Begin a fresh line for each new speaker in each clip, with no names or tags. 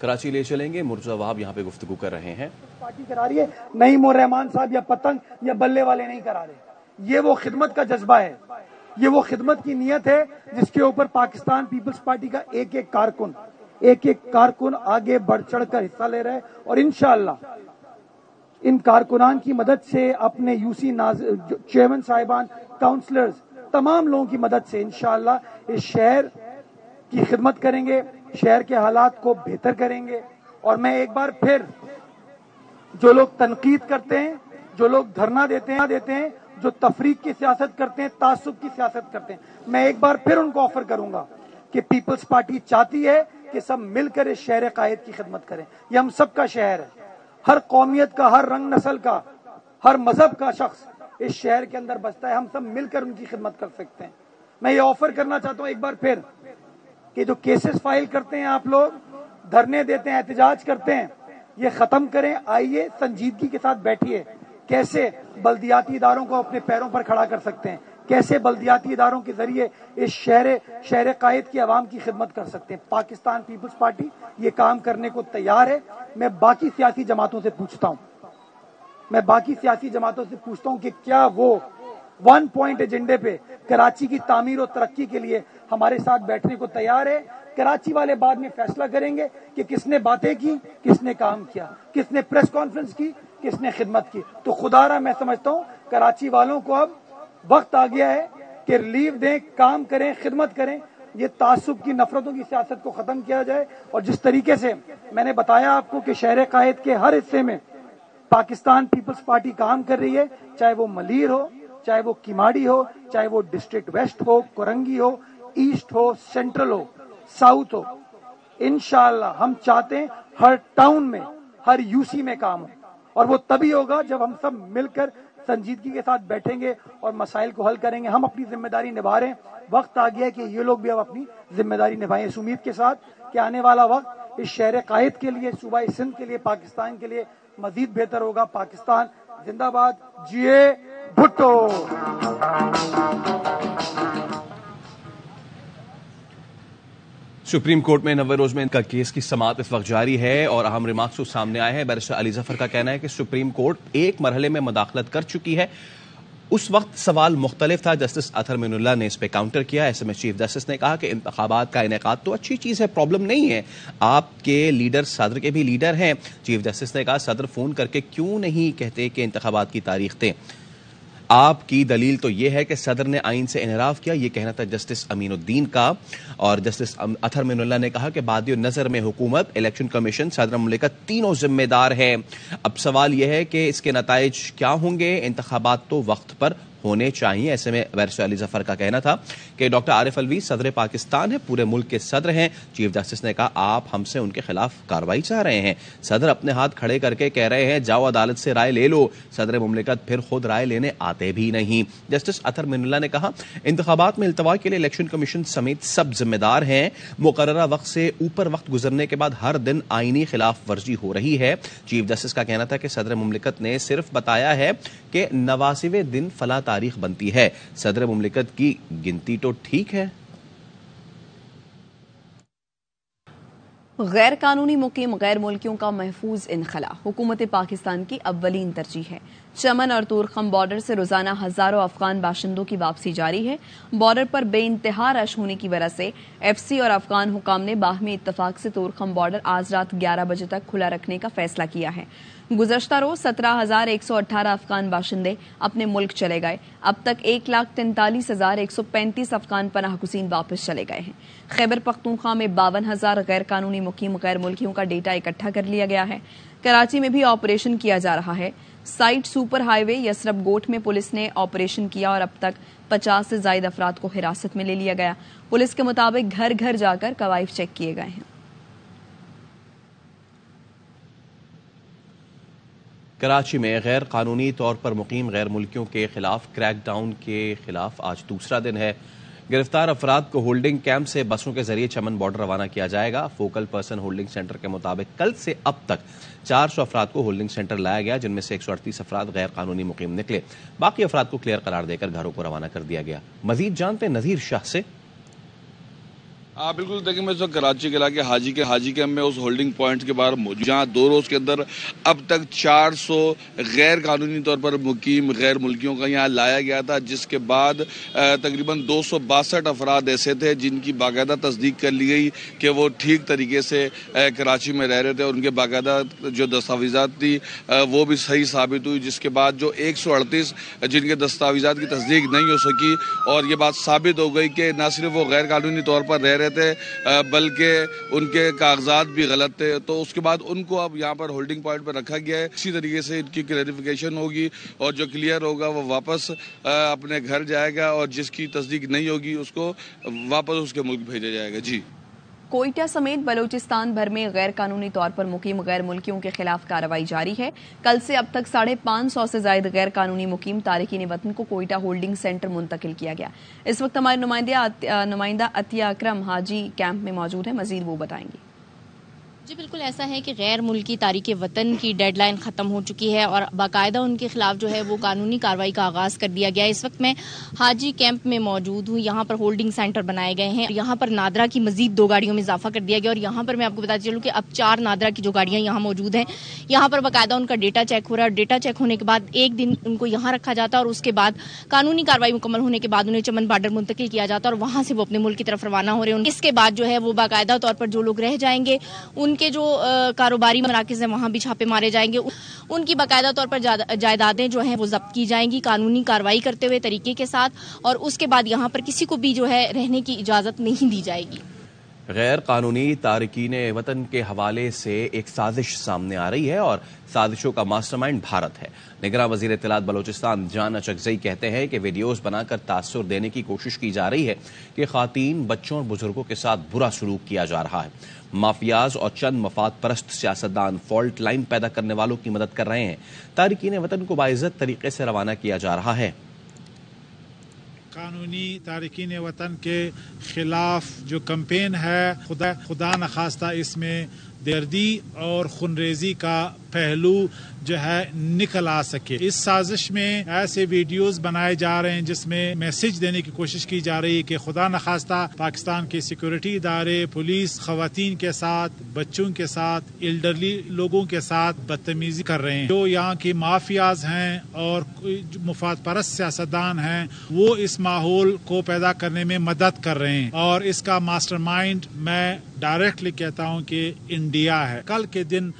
کراچی لے چلیں گے، مرتضی وہاب یہاں پہ گفتگو کر رہے ہیں.
پارٹی کرا رہی ہے، نعیم الرحمان صاحب یا پتنگ یا بلے والے نہیں کرا رہے. یہ وہ خدمت کا جذبہ ہے، یہ وہ خدمت کی نیت ہے جس کے اوپر پاکستان پیپلز پارٹی کا ایک ایک کارکن آگے بڑھ چڑھ کر حصہ لے رہا ہے. اور انشاءاللہ ان کارکنان کی مدد سے، اپنے یو سی چیئرمین صاحبان، کاؤنسلرز، تمام لوگوں کی مدد سے انشاءاللہ اس شہر کی خدمت کریں گے، شہر کے حالات کو بہتر کریں گے. اور میں ایک بار پھر جو لوگ تنقید کرتے ہیں، جو لوگ دھرنا دیتے ہیں، جو تفریق کی سیاست کرتے ہیں، تعصب کی سیاست کرتے ہیں، میں ایک بار پھر ان کو آفر کروں گا کہ پیپلز پارٹی چاہتی ہے کہ سب مل کر اس شہر قائد کی خدمت کریں. یہ ہم سب کا شہر ہے، ہر قومیت کا، ہر رنگ نسل کا، ہر مذہب کا شخص اس شہر کے اندر بستا ہے. ہم سب مل کر ان کی خدمت کر سکتے ہیں. میں یہ آفر کرنا چاہتا ہوں ایک بار پھر کہ جو کیسز فائل کرتے ہیں آپ لوگ، دھرنے دیتے ہیں، احتجاج کرتے ہیں، یہ ختم کریں. آئیے سنجیدگی کے ساتھ بیٹھیے. کیسے بلدیاتی اداروں کو اپنے پیروں پر کھڑا کر سکتے ہیں، کیسے بلدیاتی اداروں کے ذریعے اس شہر قائد کی عوام کی خدمت کر سکتے ہیں. پاکستان پیپلز پارٹی یہ کام کرنے کو تیار ہے. میں باقی سیاسی جماعتوں سے پوچھتا ہوں کہ کیا وہ 1 پوائنٹ ایجنڈے پہ کراچی کی تعمیر و ترقی کے لیے ہمارے ساتھ بیٹھنے کو تیار ہے. کراچی والے بعد میں فیصلہ کریں گے کہ کس نے باتیں کی، کس نے کام کیا، کس نے پریس کانفرنس کی، کس نے خدمت کی. تو خدا را میں سمجھتا ہوں کراچی والوں کو اب وقت آ گیا ہے کہ ریلیف دیں، کام کریں، خدمت کریں. یہ تعصب کی، نفرتوں کی سیاست کو ختم کیا جائے. اور جس طریقے سے میں نے بتایا آپ کو کہ شہر قائد کے ہر حصے میں پاکستان پیپلز پارٹی کام کر رہی ہے، چاہے وہ ملیر ہو، چاہے وہ کیماڑی ہو، چاہے وہ ڈسٹرکٹ ویسٹ ہو، کورنگی ہو، ایسٹ ہو، سینٹرل ہو، ساؤتھ ہو. انشاءاللہ ہم چاہتے ہیں ہر ٹاؤن میں، ہر یو سی میں کام ہو. اور وہ تبھی ہوگا جب ہم سب مل کر سنجیدگی کے ساتھ بیٹھیں گے اور مسائل کو حل کریں گے. ہم اپنی ذمہ داری نبھا رہے ہیں. وقت آ گیا ہے کہ یہ لوگ بھی اب اپنی ذمہ داری نبھائیں، اس امید کے ساتھ کہ آنے والا وقت اس شہر قائد کے لیے، صوبہ سندھ کے لیے، پاکستان کے لیے مزید بہتر ہوگا. پاکستان زندہ باد. جیے بھٹو.
سپریم کورٹ میں 90 روز میں ان کا کیس کی سماعت اس وقت جاری ہے اور اہم ریمارکس سامنے آئے ہیں. بیرسٹر علی ظفر کا کہنا ہے کہ سپریم کورٹ ایک مرحلے میں مداخلت کر چکی ہے. اس وقت سوال مختلف تھا. جسٹس اطہر من اللہ نے اس پہ کاؤنٹر کیا. ایسے میں چیف جسٹس نے کہا کہ انتخابات کا انعقاد تو اچھی چیز ہے، پرابلم نہیں ہے. آپ کے لیڈر صدر کے بھی لیڈر ہیں. چیف جسٹس نے کہا صدر فون کر کے کیوں نہیں کہتے کہ انتخابات کی تاریخ دیں. آپ کی دلیل تو یہ ہے کہ صدر نے آئین سے انحراف کیا. یہ کہنا تھا جسٹس امین الدین کا. اور جسٹس اطہر من اللہ نے کہا کہ بادی نظر میں حکومت، الیکشن کمیشن، صدر مملکت تینوں ذمہ دار ہے. اب سوال یہ ہے کہ اس کے نتائج کیا ہوں گے. انتخابات تو وقت پر ہونے چاہیے. ایسے میں بیرسٹر علی ظفر کا کہنا تھا کہ ڈاکٹر عارف الوی صدر پاکستان ہے، پورے ملک کے صدر ہیں. چیف جسٹس نے کہا آپ ہم سے ان کے خلاف کارروائی چاہ رہے ہیں. صدر اپنے ہاتھ کھڑے کر کے کہہ رہے ہیں جاؤ عدالت سے رائے لے لو. صدر مملکت پھر خود رائے لینے آتے بھی نہیں. جسٹس اطہر من اللہ نے کہا انتخابات میں التوا کے لیے الیکشن کمیشن سمیت سب ذمہ دار ہیں. مقررہ وقت سے اوپر وقت گزرنے کے بعد ہر دن آئینی خلاف ورزی ہو رہی ہے. چیف جسٹس کا کہنا تھا کہ صدر مملکت نے صرف بتایا ہے کہ 89ویں دن فلاں تاریخ بنتی ہے. صدر مملکت کی گنتی تو ٹھیک ہے.
غیر قانونی مقیم غیر ملکیوں کا محفوظ انخلا حکومت پاکستان کی اولین ترجیح ہے. چمن اور تورخم بارڈر سے روزانہ ہزاروں افغان باشندوں کی واپسی جاری ہے. بارڈر پر بے انتہا رش ہونے کی وجہ سے ایف سی اور افغان حکام نے باہمی اتفاق سے تورخم بارڈر آج رات 11 بجے تک کھلا رکھنے کا فیصلہ کیا ہے. گزشتہ روز 17,118 افغان باشندے اپنے ملک چلے گئے. اب تک 1,43,135 افغان پناہ گزین واپس چلے گئے ہیں. خیبر پختونخوا میں 52,000 غیر قانونی مقیم غیر ملکیوں کا ڈیٹا اکٹھا کر لیا گیا ہے. کراچی میں بھی آپریشن کیا جا رہا ہے. سائٹ سپر ہائی وے یسرب گوٹ میں پولیس نے آپریشن کیا اور اب تک 50 سے زائد افراد کو حراست میں لے لیا گیا. پولیس کے مطابق گھر گھر جا کر کوائف چیک کیے گئے ہیں.
کراچی میں غیر قانونی طور پر مقیم غیر ملکیوں کے خلاف کریک ڈاؤن کے خلاف آج دوسرا دن ہے. گرفتار افراد کو ہولڈنگ کیمپ سے بسوں کے ذریعے چمن بارڈر روانہ کیا جائے گا. فوکل پرسن ہولڈنگ سینٹر کے مطابق کل سے اب تک 400 افراد کو ہولڈنگ سینٹر لایا گیا، جن میں سے 138 افراد غیر قانونی مقیم نکلے. باقی افراد کو کلیئر قرار دے کر گھروں کو روانہ کر دیا گیا. مزید جانتے نذیر شاہ سے.
بالکل دیکھیں میں اس وقت کراچی کے علاقے حاجی کیمپ میں اس ہولڈنگ پوائنٹ کے باہر موجود جہاں 2 روز کے اندر اب تک 400 غیر قانونی طور پر مقیم غیر ملکیوں کا یہاں لایا گیا تھا، جس کے بعد تقریباً 262 افراد ایسے تھے جن کی باقاعدہ تصدیق کر لی گئی کہ وہ ٹھیک طریقے سے کراچی میں رہ رہے تھے اور ان کے باقاعدہ جو دستاویزات تھی وہ بھی صحیح ثابت ہوئی، جس کے بعد جو 138 جن کے دستاویزات کی تصدیق نہیں ہو سکی اور یہ بات ثابت ہو گئی کہ نہ صرف وہ غیر قانونی طور پر رہ رہے تھے بلکہ ان کے کاغذات بھی غلط تھے، تو اس کے بعد ان کو اب یہاں پر ہولڈنگ پوائنٹ پر رکھا گیا ہے۔ اسی طریقے سے ان کی کلیریفیکیشن ہوگی اور جو کلیئر ہوگا وہ واپس اپنے گھر جائے گا اور جس کی تصدیق نہیں ہوگی اس کو واپس اس کے ملک بھیجا جائے گا۔ جی
کوئٹہ سمیت بلوچستان بھر میں غیر قانونی طور پر مقیم غیر ملکیوں کے خلاف کارروائی جاری ہے۔ کل سے اب تک 550 سے زائد غیر قانونی مقیم تارکین وطن کو کوئٹہ ہولڈنگ سینٹر منتقل کیا گیا۔ اس وقت ہمارے نمائندہ عطیہ اکرم حاجی کیمپ میں موجود ہیں، مزید وہ بتائیں گے۔
جی بالکل ایسا ہے کہ غیر ملکی تارکین وطن کی ڈیڈ لائن ختم ہو چکی ہے اور باقاعدہ ان کے خلاف جو ہے وہ قانونی کارروائی کا آغاز کر دیا گیا ہے۔ اس وقت میں حاجی کیمپ میں موجود ہوں، یہاں پر ہولڈنگ سینٹر بنائے گئے ہیں، یہاں پر نادرا کی مزید 2 گاڑیوں میں اضافہ کر دیا گیا اور یہاں پر میں آپ کو بتا چلوں کہ اب 4 نادرا کی جو گاڑیاں یہاں موجود ہیں یہاں پر باقاعدہ ان کا ڈیٹا چیک ہو رہا ہے اور ڈیٹا چیک ہونے کے بعد ایک دن ان کو یہاں رکھا جاتا ہے اور اس کے بعد قانونی کارروائی مکمل ہونے کے بعد انہیں چمن بارڈر منتقل کیا جاتا ہے اور وہاں سے وہ اپنے ملک کی طرف روانہ ہو رہے ہیں۔ اس کے بعد جو ہے وہ باقاعدہ طور پر جو لوگ رہ جائیں گے ان کے جو کاروباری مراکز ہیں وہاں بھی چھاپے مارے جائیں گے، ان کی باقاعدہ طور پر جائیدادیں جو ہیں وہ ضبط کی جائیں گی قانونی کارروائی کرتے ہوئے طریقے کے ساتھ، اور اس کے بعد یہاں پر کسی کو بھی جو ہے رہنے کی اجازت نہیں دی جائے گی۔
غیر قانونی تارکین وطن کے حوالے سے ایک سازش سامنے آ رہی ہے اور سازشوں کا ماسٹر مائنڈ بھارت ہے۔ نگراں وزیر اطلاعات بلوچستان جان اچکزئی کہتے ہیں کہ ویڈیوز بنا کر تاثر دینے کی کوشش کی جا رہی ہے کہ خواتین، بچوں اور بزرگوں کے ساتھ برا سلوک کیا جا رہا ہے۔ مافیاز اور چند مفاد پرست سیاستدان فالٹ لائن پیدا کرنے والوں کی مدد کر رہے ہیں۔ تارکین وطن کو باعزت طریقے سے روانہ کیا جا رہا ہے۔
قانونی تارکین وطن کے خلاف جو کمپین ہے خدا نخواستہ اس میں دردی اور خونریزی کا پہلو جو ہے نکل آ سکے۔ اس سازش میں ایسے ویڈیوز بنائے جا رہے ہیں جس میں میسج دینے کی کوشش کی جا رہی ہے کہ خدا نخواستہ پاکستان کے سیکورٹی ادارے، پولیس خواتین کے ساتھ، بچوں کے ساتھ، ایلڈرلی لوگوں کے ساتھ بدتمیزی کر رہے ہیں۔ جو یہاں کی مافیاز ہیں اور مفاد پرست سیاستدان ہیں وہ اس ماحول کو پیدا کرنے میں مدد کر رہے ہیں اور اس کا ماسٹر مائنڈ میں ڈائریکٹلی کہتا ہوں کہ انڈیا ہے۔ کل کے دن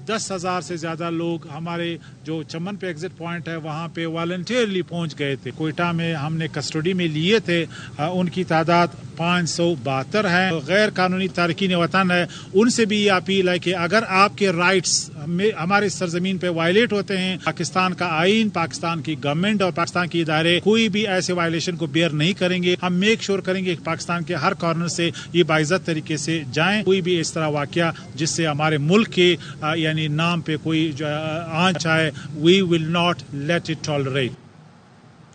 10,000 سے زیادہ لوگ ہمارے جو چمن پہ ایگزٹ پوائنٹ ہے وہاں پہ والنٹیئرلی پہنچ گئے تھے۔ کوئٹہ میں ہم نے کسٹڈی میں لیے تھے، ان کی تعداد 572 ہے۔ غیر قانونی تارکین وطن ہے، ان سے بھی یہ اپیل ہے کہ اگر آپ کے رائٹس ہمارے سرزمین پہ وائلیٹ ہوتے ہیں، پاکستان کا آئین، پاکستان کی گورنمنٹ اور پاکستان کے ادارے کوئی بھی ایسے وائلیشن کو بیئر نہیں کریں گے۔ ہم میک شور کریں گے کہ پاکستان کے ہر کارنر سے یہ باعزت طریقے سے جائیں۔ کوئی بھی اس طرح واقعہ جس سے ہمارے ملک کے یعنی نام پہ کوئی جو آنچ آئے، we will not let it tolerate.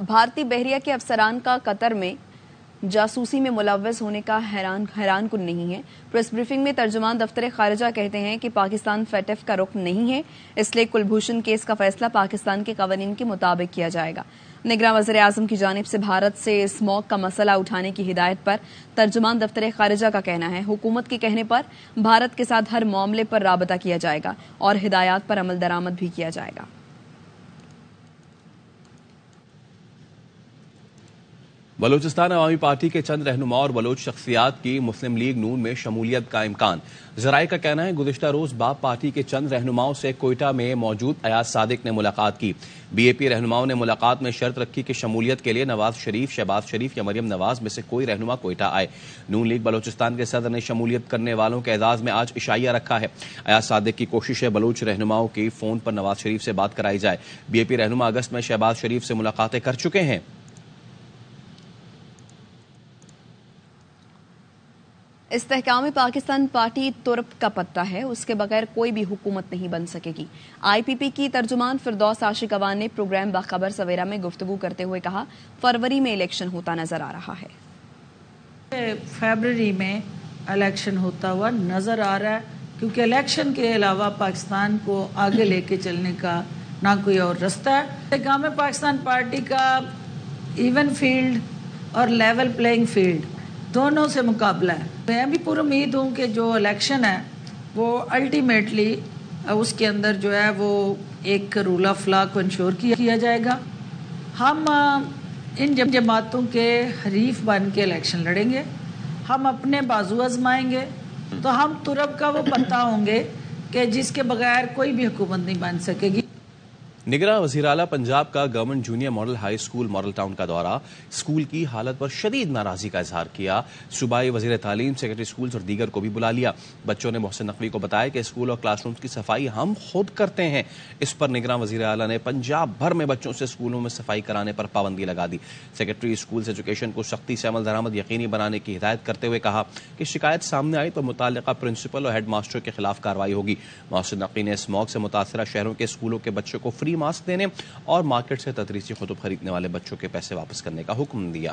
بھارتی بحریہ کے افسران کا قطر میں جاسوسی میں ملوث ہونے کا حیران کن نہیں ہے۔ پریس بریفنگ میں ترجمان دفتر خارجہ کہتے ہیں کہ پاکستان فیٹف کا رکن نہیں ہے، اس لیے کلبھوشن کیس کا فیصلہ پاکستان کے قوانین کے مطابق کیا جائے گا۔ نگراں وزیر اعظم کی جانب سے بھارت سے اسموگ کا مسئلہ اٹھانے کی ہدایت پر ترجمان دفتر خارجہ کا کہنا ہے حکومت کے کہنے پر بھارت کے ساتھ ہر معاملے پر رابطہ کیا جائے گا اور ہدایات پر عمل درآمد بھی کیا جائے گا۔
بلوچستان عوامی پارٹی کے چند رہنما اور بلوچ شخصیات کی مسلم لیگ نون میں شمولیت کا امکان۔ ذرائع کا کہنا ہے گزشتہ روز باپ پارٹی کے چند رہنماؤں سے کوئٹہ میں موجود ایاز صادق نے ملاقات کی۔ بی اے پی رہنماؤں نے ملاقات میں شرط رکھی کہ شمولیت کے لیے نواز شریف، شہباز شریف یا مریم نواز میں سے کوئی رہنما کوئٹہ آئے۔ نون لیگ بلوچستان کے صدر نے شمولیت کرنے والوں کے اعزاز میں آج عشائیہ رکھا ہے۔ ایاز صادق کی کوشش ہے بلوچ رہنماؤں کی فون پر نواز شریف سے بات کرائی جائے۔ بی اے پی رہنما اگست میں شہباز شریف سے ملاقاتیں کر چکے ہیں۔
استحکام پاکستان پارٹی ترپ کا پتہ ہے، اس کے بغیر کوئی بھی حکومت نہیں بن سکے گی۔ آئی پی پی کی ترجمان فردوس عاشق اوان نے پروگرام باخبر سویرا میں گفتگو کرتے ہوئے کہا فروری میں الیکشن ہوتا نظر آ رہا ہے۔
فیبرری میں الیکشن ہوتا ہوا نظر آ رہا ہے، کیونکہ الیکشن کے علاوہ پاکستان کو آگے لے کے چلنے کا نہ کوئی اور رستہ ہے۔ استحکام پاکستان پارٹی کا ایون فیلڈ اور لیول پلینگ فیلڈ دونوں سے مقابلہ ہے. میں بھی پوری امید ہوں کہ جو الیکشن ہے وہ الٹیمیٹلی اس کے اندر جو ہے وہ ایک رول آف لا کو انشور کیا جائے گا. ہم ان جماعتوں کے حریف بن کے الیکشن لڑیں گے, ہم اپنے بازو آزمائیں گے, تو ہم ترب کا وہ پتہ ہوں گے کہ جس کے بغیر کوئی بھی حکومت نہیں بن سکے گی.
نگراں وزیر اعلیٰ پنجاب کا government junior model high school model town کا دورہ, اسکول کی حالت پر شدید ناراضی کا اظہار کیا. صوبائی وزیر تعلیم, سیکرٹری اسکولز اور دیگر کو بھی بلا لیا. بچوں نے محسن نقوی کو بتایا کہ اسکول اور کلاس رومز کی صفائی ہم خود کرتے ہیں. اس پر نگراں وزیر اعلیٰ نے پنجاب بھر میں بچوں سے اسکولوں میں صفائی کرانے پر پابندی لگا دی. سیکرٹری اسکولز ایجوکیشن کو سختی سے عمل درآمد یقینی بنانے کی ہدایت کرتے ہوئے کہا کہ شکایت سامنے آئی تو متعلقہ پرنسپل اور ہیڈ ماسٹر کے خلاف کارروائی ہوگی. محسن نقوی نے اسموگ سے متاثرہ شہروں کے اسکولوں کے بچوں کو فری ماسک دینے اور مارکیٹ سے تدریسی کتب خریدنے والے بچوں کے پیسے واپس کرنے کا حکم دیا.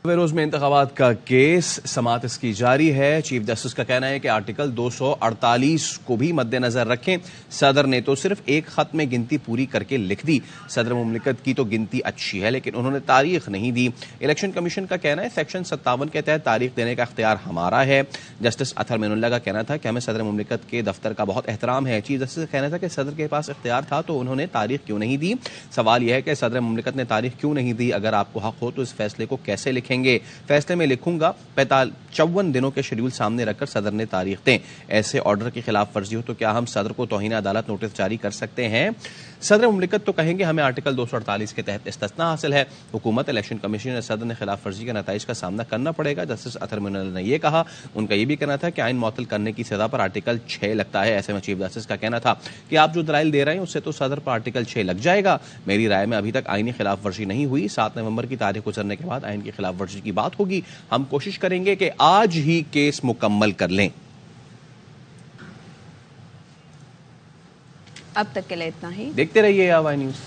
روز میں انتخابات کا کیس, سماعت اس کی جاری ہے. چیف جسٹس کا کہنا ہے کہ آرٹیکل 248 کو بھی مد نظر رکھیں. صدر نے تو صرف ایک خط میں گنتی پوری کر کے لکھ دی. صدر مملکت کی تو گنتی اچھی ہے لیکن انہوں نے تاریخ نہیں دی. الیکشن کمیشن کا کہنا ہے سیکشن 57 کے تحت تاریخ دینے کا اختیار ہمارا ہے. جسٹس اطہر مین اللہ کا کہنا تھا کہ ہمیں صدر مملکت کے دفتر کا بہت احترام ہے. چیف جسٹس کا کہنا تھا کہ صدر کے پاس اختیار تھا تو انہوں نے تاریخ کیوں نہیں دی. سوال یہ ہے کہ صدر مملکت نے تاریخ کیوں نہیں دی. اگر آپ کو حق ہو تو اس فیصلے کو کیسے لکھیں گے؟ فیصلے میں لکھوں گا 54 دنوں کے شیڈول سامنے رکھ کر صدر نے تاریخ دیں. ایسے آرڈر کی خلاف ورزی ہو تو کیا ہم صدر کو توہین عدالت نوٹس جاری کر سکتے ہیں؟ صدر مملکت تو کہیں گے ہمیں آرٹیکل 248 کے تحت استثناء حاصل ہے. حکومت, الیکشن کمیشن اور صدر نے خلاف ورزی کے نتائج کا سامنا کرنا پڑے گا. جسٹس اطہر مین اللہ نے یہ کہا. ان کا یہ بھی کہنا تھا کہ آئین معطل کرنے کی سزا پر آرٹیکل 6 لگتا ہے. ایسے میں چیف جسٹس کا کہنا تھا کہ آپ جو دلائل دے رہے ہیں اس سے تو صدر پر آرٹیکل 6 لگ جائے گا. میری رائے میں ابھی تک آئینی خلاف ورزی نہیں ہوئی. 7 نومبر کی تاریخ گزرنے کے بعد آئین کی خلاف ورزی کی بات ہوگی. ہم کوشش کریں گے کہ آج ہی کیس مکمل کر لیں.
اب تک کے لیے اتنا ہی.
دیکھتے رہیے آواز نیوز.